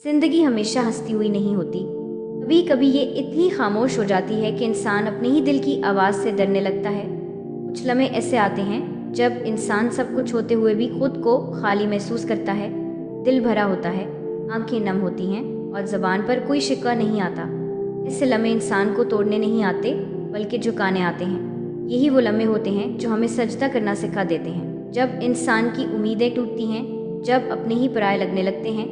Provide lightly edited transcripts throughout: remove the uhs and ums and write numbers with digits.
ज़िंदगी हमेशा हंसती हुई नहीं होती। कभी कभी ये इतनी खामोश हो जाती है कि इंसान अपने ही दिल की आवाज़ से डरने लगता है। कुछ लम्हे ऐसे आते हैं जब इंसान सब कुछ होते हुए भी खुद को खाली महसूस करता है। दिल भरा होता है, आंखें नम होती हैं और ज़बान पर कोई शिकवा नहीं आता। ऐसे लम्हे इंसान को तोड़ने नहीं आते बल्कि झुकाने आते हैं। यही वो लम्हे होते हैं जो हमें सजदा करना सिखा देते हैं। जब इंसान की उम्मीदें टूटती हैं, जब अपने ही पराये लगने लगते हैं,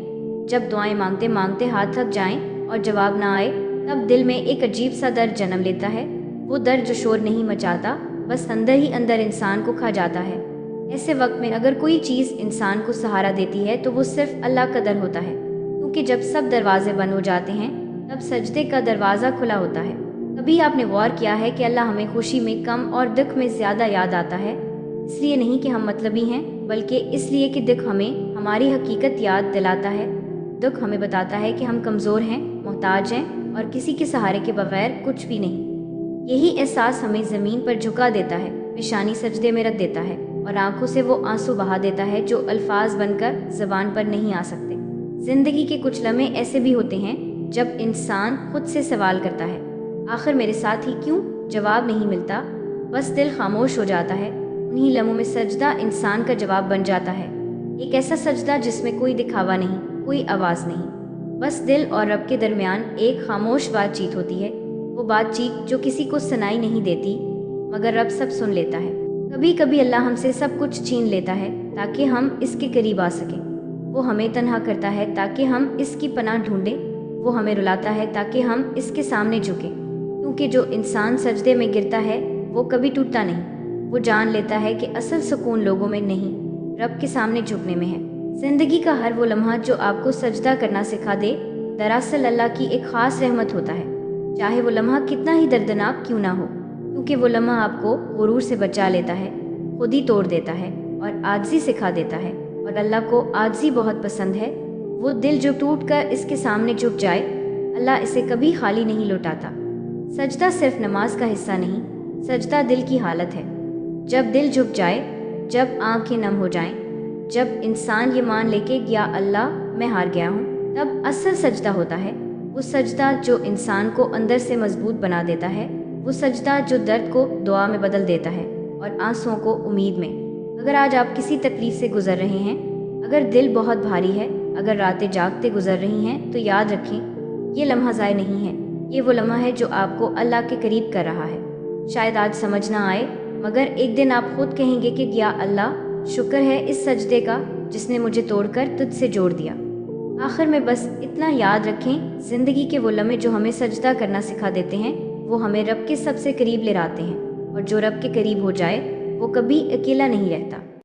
जब दुआएं मांगते मांगते हाथ थक जाएं और जवाब ना आए, तब दिल में एक अजीब सा दर्द जन्म लेता है। वो दर्द जो शोर नहीं मचाता, बस अंदर ही अंदर इंसान को खा जाता है। ऐसे वक्त में अगर कोई चीज़ इंसान को सहारा देती है तो वो सिर्फ अल्लाह का दर होता है, क्योंकि जब सब दरवाजे बंद हो जाते हैं तब सजदे का दरवाज़ा खुला होता है। कभी आपने गौर किया है कि अल्लाह हमें खुशी में कम और दुख में ज़्यादा याद आता है? इसलिए नहीं कि हम मतलबी हैं, बल्कि इसलिए कि दुख हमें हमारी हकीकत याद दिलाता है। दुख हमें बताता है कि हम कमज़ोर हैं, मोहताज हैं और किसी के सहारे के बगैर कुछ भी नहीं। यही एहसास हमें ज़मीन पर झुका देता है, पेशानी सजदे में रख देता है और आंखों से वो आंसू बहा देता है जो अल्फाज बनकर ज़बान पर नहीं आ सकते। ज़िंदगी के कुछ लम्हे ऐसे भी होते हैं जब इंसान खुद से सवाल करता है, आखिर मेरे साथ ही क्यों? जवाब नहीं मिलता, बस दिल खामोश हो जाता है। उन्हीं लम्हों में सजदा इंसान का जवाब बन जाता है। एक ऐसा सजदा जिसमें कोई दिखावा नहीं, कोई आवाज़ नहीं, बस दिल और रब के दरमियान एक खामोश बातचीत होती है। वो बातचीत जो किसी को सुनाई नहीं देती, मगर रब सब सुन लेता है। कभी कभी अल्लाह हमसे सब कुछ छीन लेता है ताकि हम इसके करीब आ सकें। वो हमें तन्हा करता है ताकि हम इसकी पनाह ढूंढें। वो हमें रुलाता है ताकि हम इसके सामने झुकें, क्योंकि जो इंसान सजदे में गिरता है वो कभी टूटता नहीं। वो जान लेता है कि असल सुकून लोगों में नहीं, रब के सामने झुकने में है। ज़िंदगी का हर वो लम्हा जो आपको सजदा करना सिखा दे, दरअसल अल्लाह की एक ख़ास रहमत होता है, चाहे वो लम्हा कितना ही दर्दनाक क्यों ना हो, क्योंकि वो लम्हा आपको गुरूर से बचा लेता है, खुद ही तोड़ देता है और आजिज़ी सिखा देता है। और अल्लाह को आजिज़ी बहुत पसंद है। वो दिल जो टूट कर इसके सामने झुक जाए, अल्लाह इसे कभी खाली नहीं लौटाता। सजदा सिर्फ नमाज का हिस्सा नहीं, सजदा दिल की हालत है। जब दिल झुक जाए, जब आंखें नम हो जाएं, जब इंसान ये मान ले कि या अल्लाह मैं हार गया हूँ, तब असल सजदा होता है। वो सजदा जो इंसान को अंदर से मजबूत बना देता है, वो सजदा जो दर्द को दुआ में बदल देता है और आंसुओं को उम्मीद में। अगर आज आप किसी तकलीफ से गुजर रहे हैं, अगर दिल बहुत भारी है, अगर रातें जागते गुजर रही हैं, तो याद रखें ये लम्हा ज़ाय नहीं है। ये वो लम्हा है जो आपको अल्लाह के करीब कर रहा है। शायद आज समझ ना आए, मगर एक दिन आप खुद कहेंगे कि या अल्लाह शुक्र है इस सजदे का जिसने मुझे तोड़कर तुझसे जोड़ दिया। आखिर में बस इतना याद रखें, ज़िंदगी के वो लम्हे जो हमें सजदा करना सिखा देते हैं, वो हमें रब के सबसे करीब ले आते हैं। और जो रब के करीब हो जाए वो कभी अकेला नहीं रहता।